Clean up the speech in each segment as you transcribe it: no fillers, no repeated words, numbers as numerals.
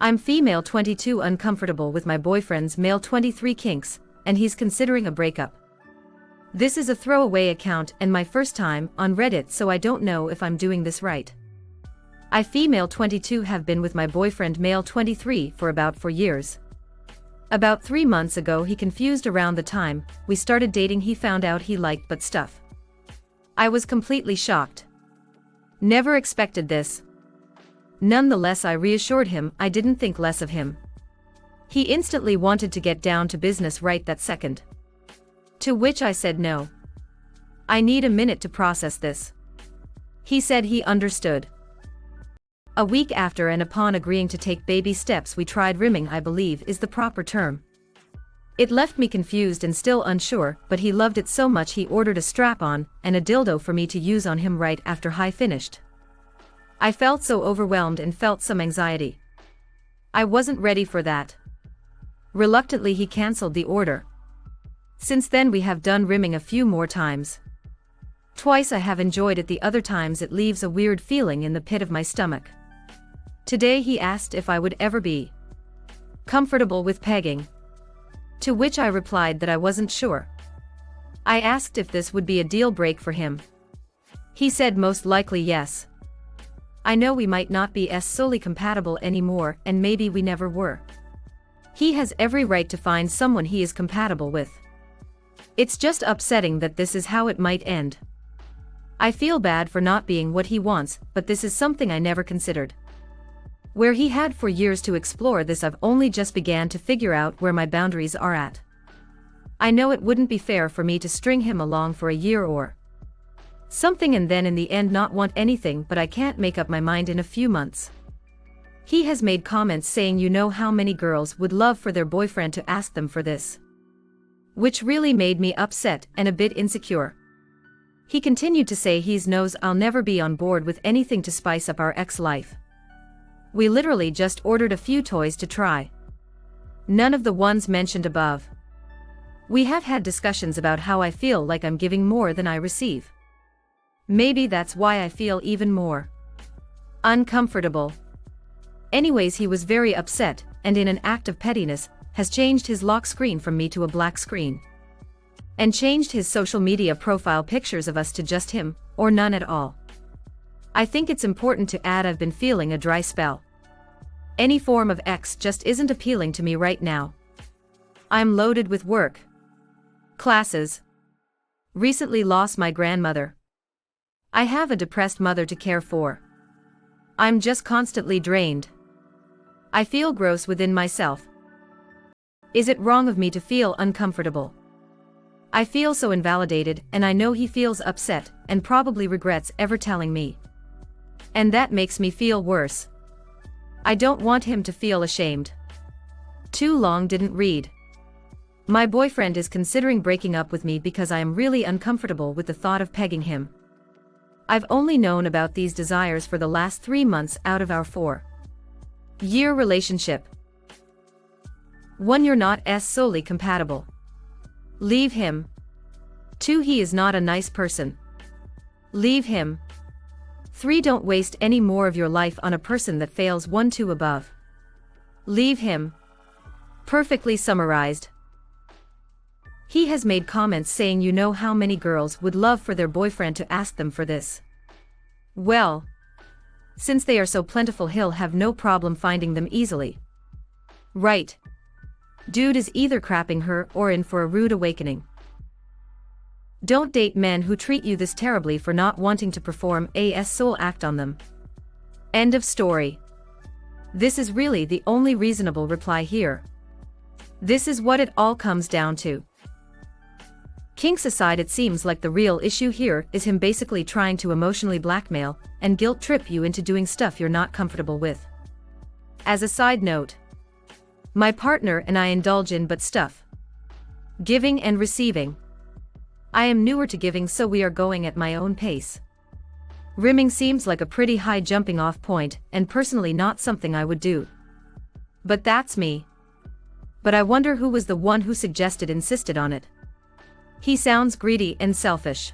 I'm female 22 uncomfortable with my boyfriend's male 23 kinks, and he's considering a breakup. This is a throwaway account and my first time on Reddit, so I don't know if I'm doing this right. I female 22 have been with my boyfriend male 23 for about 4 years. About 3 months ago he confused around the time we started dating. He found out he liked but stuff. I was completely shocked. Never expected this. Nonetheless, I reassured him I didn't think less of him. He instantly wanted to get down to business right that second. To which I said no. I need a minute to process this. He said he understood. A week after, and upon agreeing to take baby steps, we tried rimming, I believe is the proper term. It left me confused and still unsure, but he loved it so much he ordered a strap-on and a dildo for me to use on him right after I finished. I felt so overwhelmed and felt some anxiety. I wasn't ready for that. Reluctantly he cancelled the order. Since then we have done rimming a few more times. Twice I have enjoyed it, the other times it leaves a weird feeling in the pit of my stomach. Today he asked if I would ever be comfortable with pegging. To which I replied that I wasn't sure. I asked if this would be a deal break for him. He said most likely yes. I know we might not be solely compatible anymore, and maybe we never were. He has every right to find someone he is compatible with. It's just upsetting that this is how it might end. I feel bad for not being what he wants, but this is something I never considered. Where he had 4 years to explore this, I've only just began to figure out where my boundaries are at. I know it wouldn't be fair for me to string him along for a year or something and then in the end not want anything, but I can't make up my mind in a few months. He has made comments saying you know how many girls would love for their boyfriend to ask them for this. Which really made me upset and a bit insecure. He continued to say he knows I'll never be on board with anything to spice up our ex-life. We literally just ordered a few toys to try. None of the ones mentioned above. We have had discussions about how I feel like I'm giving more than I receive. Maybe that's why I feel even more uncomfortable. Anyways, he was very upset, and in an act of pettiness, has changed his lock screen from me to a black screen. And changed his social media profile pictures of us to just him, or none at all. I think it's important to add I've been feeling a dry spell. Any form of X just isn't appealing to me right now. I'm loaded with work. Classes. Recently lost my grandmother. I have a depressed mother to care for. I'm just constantly drained. I feel gross within myself. Is it wrong of me to feel uncomfortable? I feel so invalidated, and I know he feels upset and probably regrets ever telling me. And that makes me feel worse. I don't want him to feel ashamed. Too long didn't read. My boyfriend is considering breaking up with me because I am really uncomfortable with the thought of pegging him. I've only known about these desires for the last 3 months out of our 4-year relationship. 1. You're not solely compatible. Leave him. 2. He is not a nice person. Leave him. 3. Don't waste any more of your life on a person that fails 1, 2 above. Leave him. Perfectly summarized. He has made comments saying you know how many girls would love for their boyfriend to ask them for this. Well, since they are so plentiful, he'll have no problem finding them easily. Right. Dude is either crapping her or in for a rude awakening. Don't date men who treat you this terribly for not wanting to perform a soul act on them. End of story. This is really the only reasonable reply here. This is what it all comes down to. Kinks aside, it seems like the real issue here is him basically trying to emotionally blackmail and guilt trip you into doing stuff you're not comfortable with. As a side note, my partner and I indulge in but stuff. Giving and receiving. I am newer to giving, so we are going at my own pace. Rimming seems like a pretty high jumping off point, and personally not something I would do. But that's me. But I wonder who was the one who insisted on it. He sounds greedy and selfish.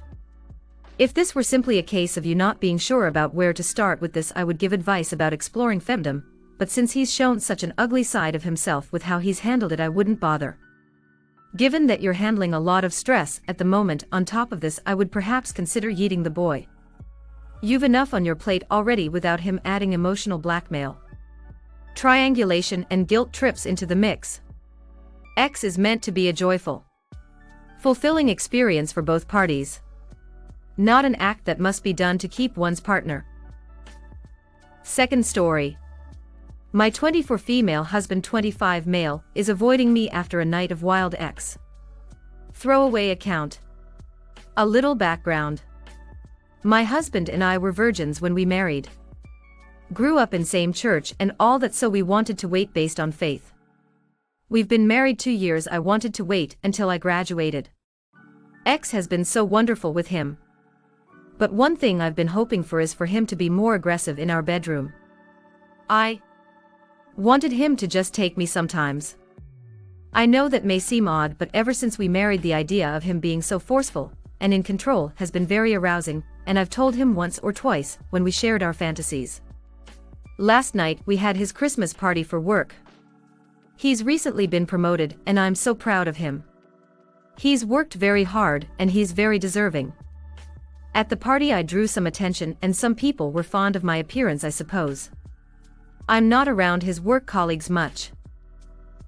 If this were simply a case of you not being sure about where to start with this, I would give advice about exploring femdom, but since he's shown such an ugly side of himself with how he's handled it, I wouldn't bother. Given that you're handling a lot of stress at the moment on top of this, I would perhaps consider yeeting the boy. You've enough on your plate already without him adding emotional blackmail, triangulation and guilt trips into the mix. X is meant to be a joyful, fulfilling experience for both parties, not an act that must be done to keep one's partner. Second story. My 24 female husband 25 male is avoiding me after a night of wild X. Throwaway account. A little background. My husband and I were virgins when we married. Grew up in same church and all that, so we wanted to wait based on faith. We've been married 2 years. I wanted to wait until I graduated. X has been so wonderful with him. But one thing I've been hoping for is for him to be more aggressive in our bedroom. I wanted him to just take me sometimes. I know that may seem odd, but ever since we married, the idea of him being so forceful and in control has been very arousing, and I've told him once or twice when we shared our fantasies. Last night we had his Christmas party for work. He's recently been promoted and I'm so proud of him. He's worked very hard and he's very deserving. At the party I drew some attention and some people were fond of my appearance, I suppose. I'm not around his work colleagues much.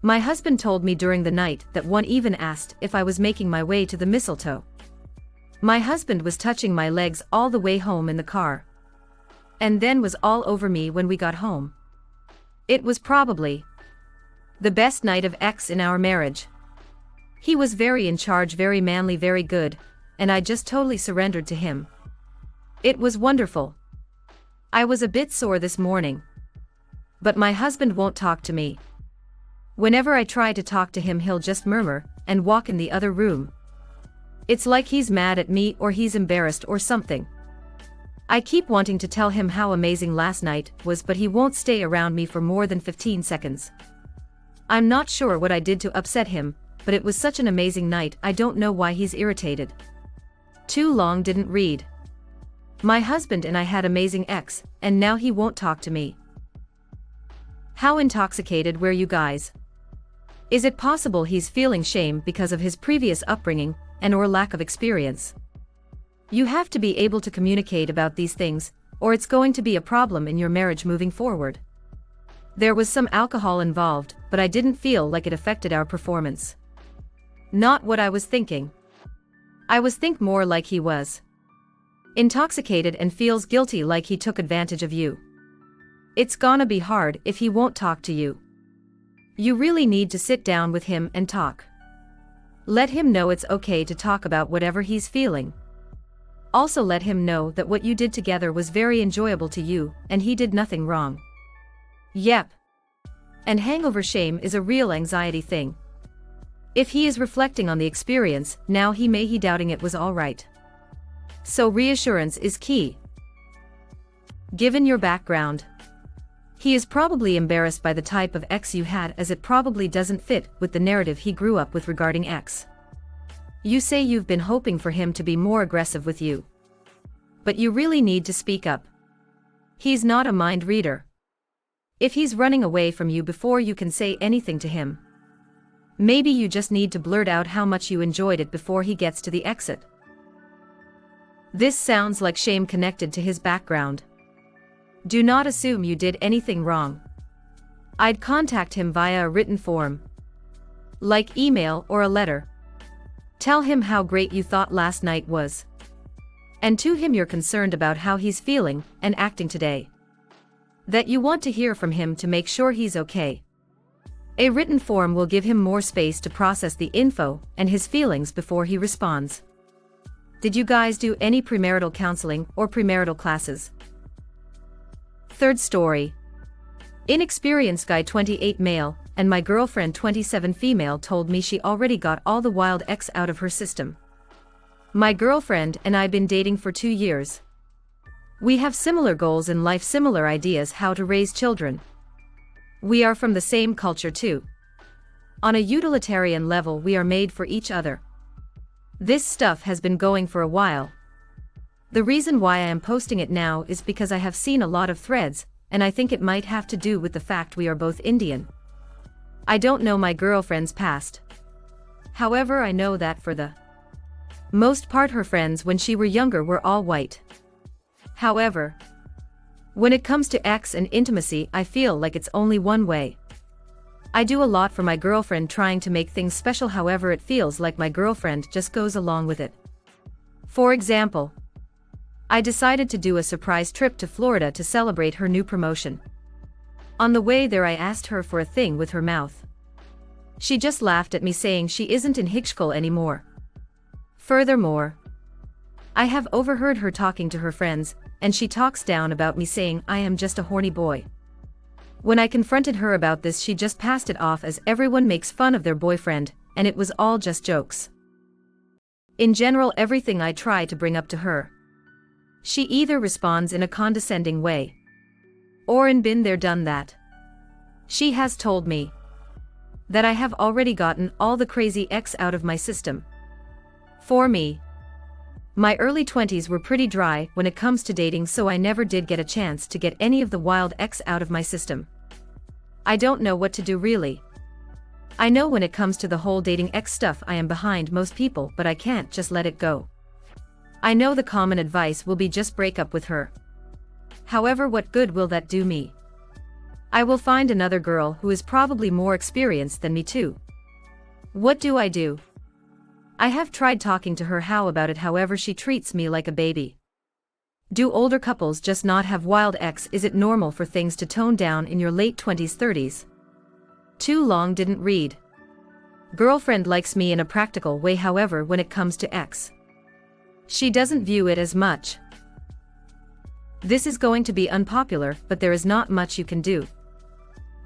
My husband told me during the night that one even asked if I was making my way to the mistletoe. My husband was touching my legs all the way home in the car, and then was all over me when we got home. It was probably the best night of X in our marriage. He was very in charge, very manly, very good, and I just totally surrendered to him. It was wonderful. I was a bit sore this morning, but my husband won't talk to me. Whenever I try to talk to him, he'll just murmur and walk in the other room. It's like he's mad at me or he's embarrassed or something. I keep wanting to tell him how amazing last night was, but he won't stay around me for more than 15 seconds. I'm not sure what I did to upset him, but it was such an amazing night. I don't know why he's irritated. Too long didn't read. My husband and I had amazing X, and now he won't talk to me. How intoxicated were you guys? Is it possible he's feeling shame because of his previous upbringing and or lack of experience? You have to be able to communicate about these things, or it's going to be a problem in your marriage moving forward. There was some alcohol involved, but I didn't feel like it affected our performance. Not what I was thinking. I was thinking more like he was intoxicated and feels guilty, like he took advantage of you. It's gonna be hard if he won't talk to you. You really need to sit down with him and talk. Let him know it's okay to talk about whatever he's feeling. Also let him know that what you did together was very enjoyable to you and he did nothing wrong. Yep. And hangover shame is a real anxiety thing. If he is reflecting on the experience, now he may be doubting it was all right. So reassurance is key. Given your background, he is probably embarrassed by the type of X you had, as it probably doesn't fit with the narrative he grew up with regarding X. You say you've been hoping for him to be more aggressive with you, but you really need to speak up. He's not a mind reader. If he's running away from you before you can say anything to him, maybe you just need to blurt out how much you enjoyed it before he gets to the exit. This sounds like shame connected to his background. Do not assume you did anything wrong. I'd contact him via a written form, like email or a letter. Tell him how great you thought last night was, and to him you're concerned about how he's feeling and acting today. That you want to hear from him to make sure he's okay. A written form will give him more space to process the info and his feelings before he responds. Did you guys do any premarital counseling or premarital classes? Third story. Inexperienced guy 28 male, and my girlfriend 27 female told me she already got all the wild X out of her system. My girlfriend and I been dating for 2 years. We have similar goals in life, similar ideas how to raise children. We are from the same culture too. On a utilitarian level, we are made for each other. This stuff has been going for a while. The reason why I am posting it now is because I have seen a lot of threads and I think it might have to do with the fact we are both Indian. I don't know my girlfriend's past. However, I know that for the most part her friends when she were younger were all white. However, when it comes to ex and intimacy, I feel like it's only one way. I do a lot for my girlfriend trying to make things special, however it feels like my girlfriend just goes along with it. For example, I decided to do a surprise trip to Florida to celebrate her new promotion. On the way there I asked her for a thing with her mouth. She just laughed at me saying she isn't in high school anymore. Furthermore, I have overheard her talking to her friends, and she talks down about me saying I am just a horny boy. When I confronted her about this, she just passed it off as everyone makes fun of their boyfriend, and it was all just jokes. In general, everything I try to bring up to her, she either responds in a condescending way, or in been there done that. She has told me that I have already gotten all the crazy ex out of my system. For me, my early 20s were pretty dry when it comes to dating, so I never did get a chance to get any of the wild ex out of my system. I don't know what to do really. I know when it comes to the whole dating ex stuff I am behind most people, but I can't just let it go. I know the common advice will be just break up with her. However, what good will that do me? I will find another girl who is probably more experienced than me too. What do? I have tried talking to her how about it, however she treats me like a baby. Do older couples just not have wild ex? Is it normal for things to tone down in your late 20s, 30s? Too long didn't read. Girlfriend likes me in a practical way, however when it comes to ex, she doesn't view it as much. This is going to be unpopular, but there is not much you can do.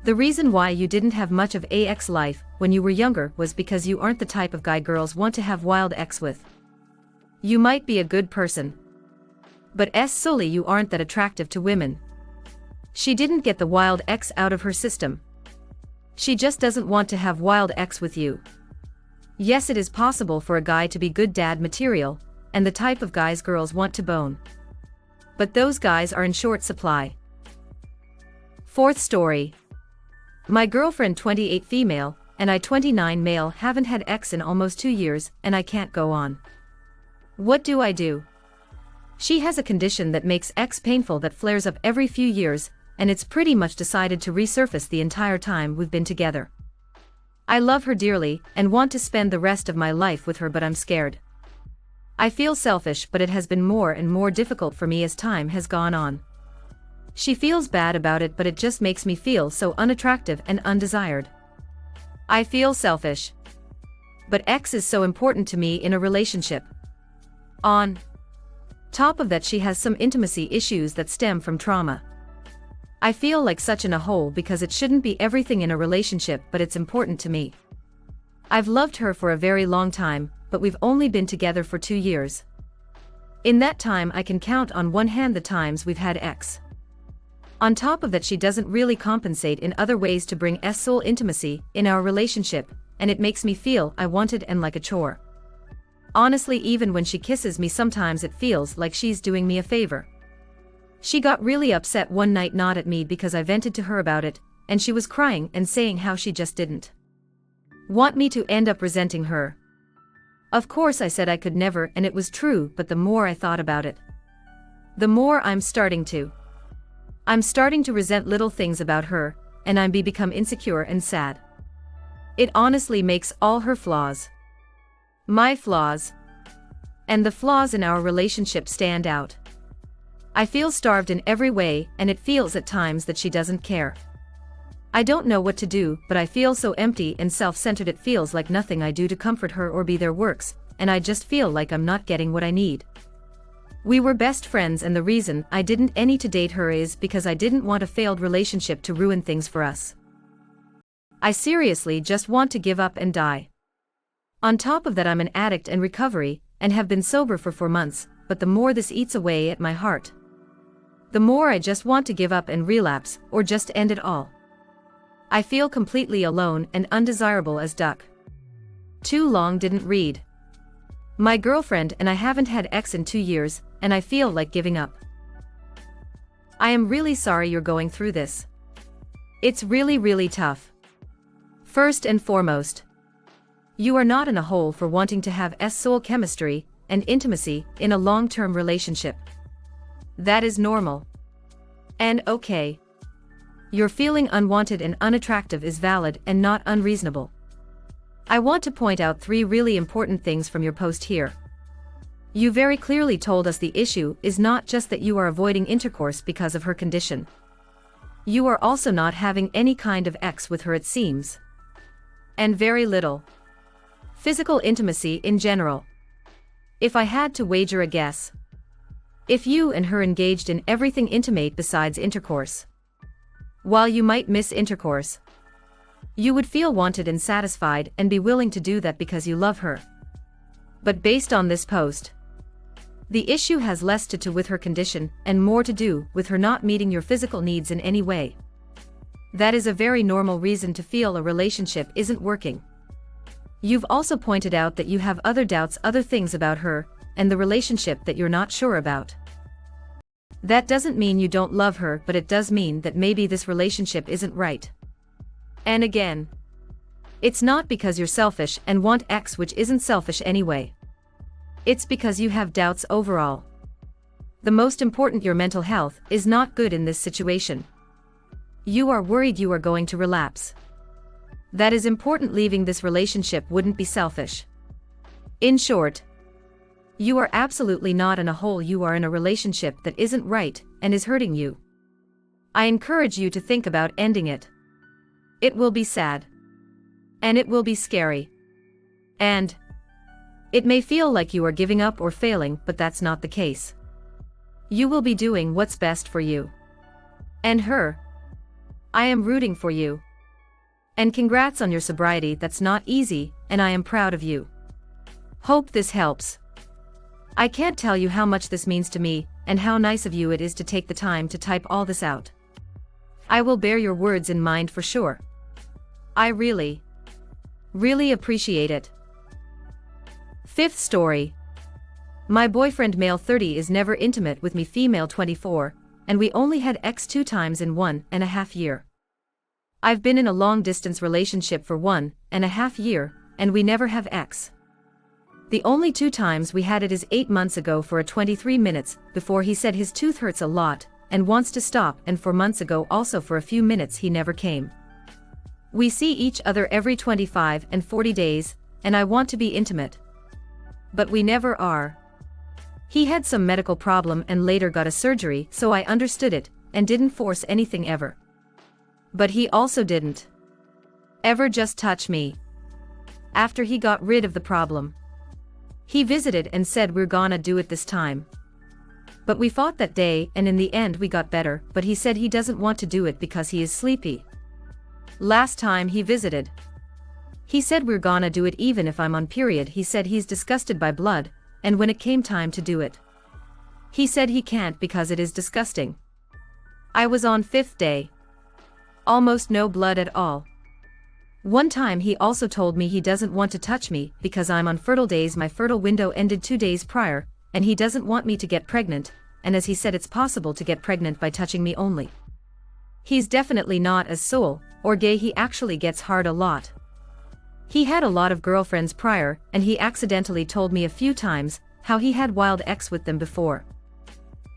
The reason why you didn't have much of a ex life when you were younger was because you aren't the type of guy girls want to have wild ex with. You might be a good person, but solely you aren't that attractive to women. She didn't get the wild ex out of her system. She just doesn't want to have wild ex with you. Yes, it is possible for a guy to be good dad material, and the type of guys girls want to bone. But those guys are in short supply. Fourth story. My girlfriend 28 female, and I 29 male haven't had ex in almost 2 years, and I can't go on. What do? She has a condition that makes ex painful that flares up every few years, and it's pretty much decided to resurface the entire time we've been together. I love her dearly, and want to spend the rest of my life with her, but I'm scared. I feel selfish, but it has been more and more difficult for me as time has gone on. She feels bad about it, but it just makes me feel so unattractive and undesired. I feel selfish, but ex is so important to me in a relationship. On top of that, she has some intimacy issues that stem from trauma. I feel like such in a hole because it shouldn't be everything in a relationship, but it's important to me. I've loved her for a very long time, but we've only been together for 2 years. In that time I can count on one hand the times we've had ex. On top of that, she doesn't really compensate in other ways to bring soul intimacy in our relationship, and it makes me feel I want it and like a chore. Honestly, even when she kisses me sometimes it feels like she's doing me a favor. She got really upset one night, not at me because I vented to her about it, and she was crying and saying how she just didn't want me to end up resenting her. Of course I said I could never, and it was true, but the more I thought about it, the more I'm starting to resent little things about her, and I'm become insecure and sad. It honestly makes all her flaws, my flaws, and the flaws in our relationship stand out. I feel starved in every way, and it feels at times that she doesn't care. I don't know what to do, but I feel so empty and self-centered. It feels like nothing I do to comfort her or be there works, and I just feel like I'm not getting what I need. We were best friends, and the reason I didn't any to date her is because I didn't want a failed relationship to ruin things for us. I seriously just want to give up and die. On top of that, I'm an addict in recovery, and have been sober for 4 months, but the more this eats away at my heart, the more I just want to give up and relapse, or just end it all. I feel completely alone and undesirable as duck. Too long didn't read. My girlfriend and I haven't had ex in 2 years, and I feel like giving up. I am really sorry you're going through this. It's really tough. First and foremost, you are not in a hole for wanting to have soul chemistry and intimacy in a long-term relationship. That is normal. And okay. Your feeling unwanted and unattractive is valid and not unreasonable. I want to point out 3 really important things from your post here. You very clearly told us the issue is not just that you are avoiding intercourse because of her condition. You are also not having any kind of sex with her, it seems. And very little physical intimacy in general. If I had to wager a guess, if you and her engaged in everything intimate besides intercourse, while you might miss intercourse, you would feel wanted and satisfied and be willing to do that because you love her. But based on this post, the issue has less to do with her condition and more to do with her not meeting your physical needs in any way. That is a very normal reason to feel a relationship isn't working. You've also pointed out that you have other doubts, other things about her and the relationship that you're not sure about. That doesn't mean you don't love her, but it does mean that maybe this relationship isn't right. And again, it's not because you're selfish and want X, which isn't selfish anyway. It's because you have doubts overall. The most important, your mental health is not good in this situation. You are worried you are going to relapse. That is important. Leaving this relationship wouldn't be selfish. In short, you are absolutely not in a hole. You are in a relationship that isn't right and is hurting you. I encourage you to think about ending it. It will be sad. And it will be scary. And it may feel like you are giving up or failing, but that's not the case. You will be doing what's best for you. And her. I am rooting for you. And congrats on your sobriety. That's not easy, and I am proud of you. Hope this helps. I can't tell you how much this means to me, and how nice of you it is to take the time to type all this out. I will bear your words in mind for sure. I really appreciate it. 5th story. My boyfriend, male 30, is never intimate with me, female 24, and we only had X 2 times in 1.5 years. I've been in a long-distance relationship for 1.5 years, and we never have X. The only 2 times we had it is 8 months ago for a 23 minutes, before he said his tooth hurts a lot, and wants to stop, and 4 months ago also for a few minutes. He never came. We see each other every 25 and 40 days, and I want to be intimate. But we never are. He had some medical problem and later got a surgery, so I understood it, and didn't force anything ever. But he also didn't ever just touch me. After he got rid of the problem, he visited and said we're gonna do it this time. But we fought that day, and in the end we got better, but he said he doesn't want to do it because he is sleepy. Last time he visited, he said we're gonna do it even if I'm on period. He said he's disgusted by blood, and when it came time to do it, he said he can't because it is disgusting. I was on 5th day. Almost no blood at all. One time he also told me he doesn't want to touch me because I'm on fertile days. My fertile window ended 2 days prior, and he doesn't want me to get pregnant, and as he said it's possible to get pregnant by touching me only. He's definitely not as soul or gay. He actually gets hard a lot. He had a lot of girlfriends prior, and he accidentally told me a few times how he had wild X with them before.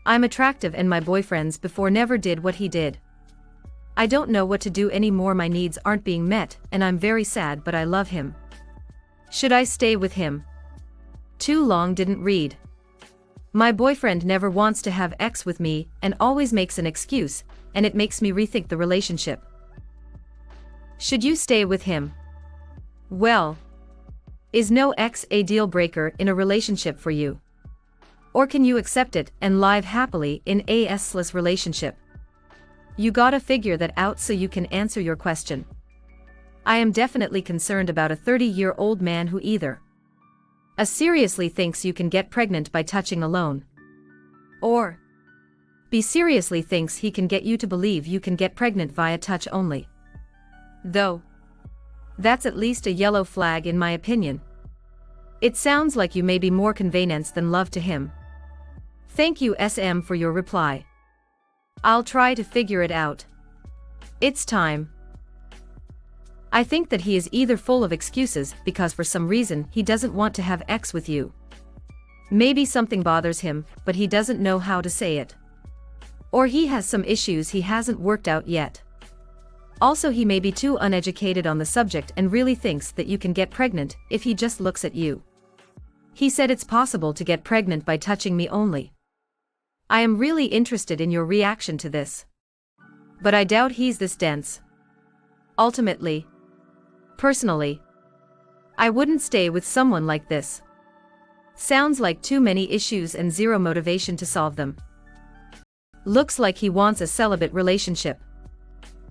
I'm attractive and my boyfriends before never did what he did. I don't know what to do anymore. My needs aren't being met, and I'm very sad, but I love him. Should I stay with him? Too long, didn't read. My boyfriend never wants to have X with me and always makes an excuse, and it makes me rethink the relationship. Should you stay with him? Well, is no X a deal breaker in a relationship for you? Or can you accept it and live happily in a S-less relationship? You gotta figure that out so you can answer your question. I am definitely concerned about a 30-year-old man who either A seriously thinks you can get pregnant by touching alone, or B seriously thinks he can get you to believe you can get pregnant via touch only. Though, that's at least a yellow flag in my opinion. It sounds like you may be more convenience than love to him. Thank you SM for your reply. I'll try to figure it out. It's time. I think that he is either full of excuses because for some reason he doesn't want to have X with you. Maybe something bothers him, but he doesn't know how to say it. Or he has some issues he hasn't worked out yet. Also, he may be too uneducated on the subject and really thinks that you can get pregnant if he just looks at you. He said it's possible to get pregnant by touching me only. I am really interested in your reaction to this. But I doubt he's this dense. Ultimately, personally, I wouldn't stay with someone like this. Sounds like too many issues and zero motivation to solve them. Looks like he wants a celibate relationship.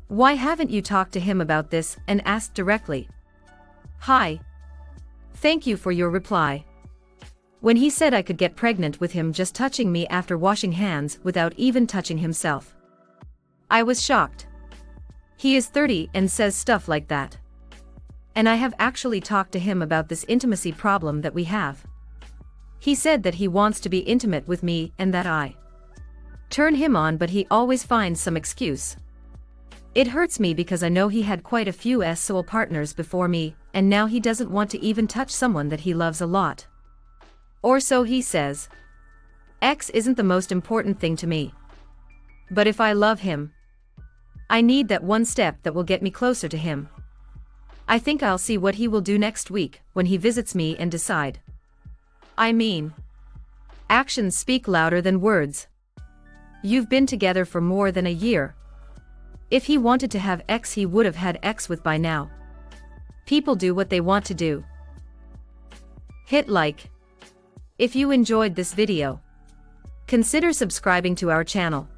Why haven't you talked to him about this and asked directly? Hi. Thank you for your reply. When he said I could get pregnant with him just touching me after washing hands without even touching himself, I was shocked. He is 30 and says stuff like that. And I have actually talked to him about this intimacy problem that we have. He said that he wants to be intimate with me and that I turn him on, but he always finds some excuse. It hurts me because I know he had quite a few soul partners before me, and now he doesn't want to even touch someone that he loves a lot. Or so he says. X isn't the most important thing to me. But if I love him, I need that one step that will get me closer to him. I think I'll see what he will do next week when he visits me and decide. I mean, actions speak louder than words. You've been together for more than a year. If he wanted to have X, he would have had X with by now. People do what they want to do. Hit like. If you enjoyed this video, consider subscribing to our channel.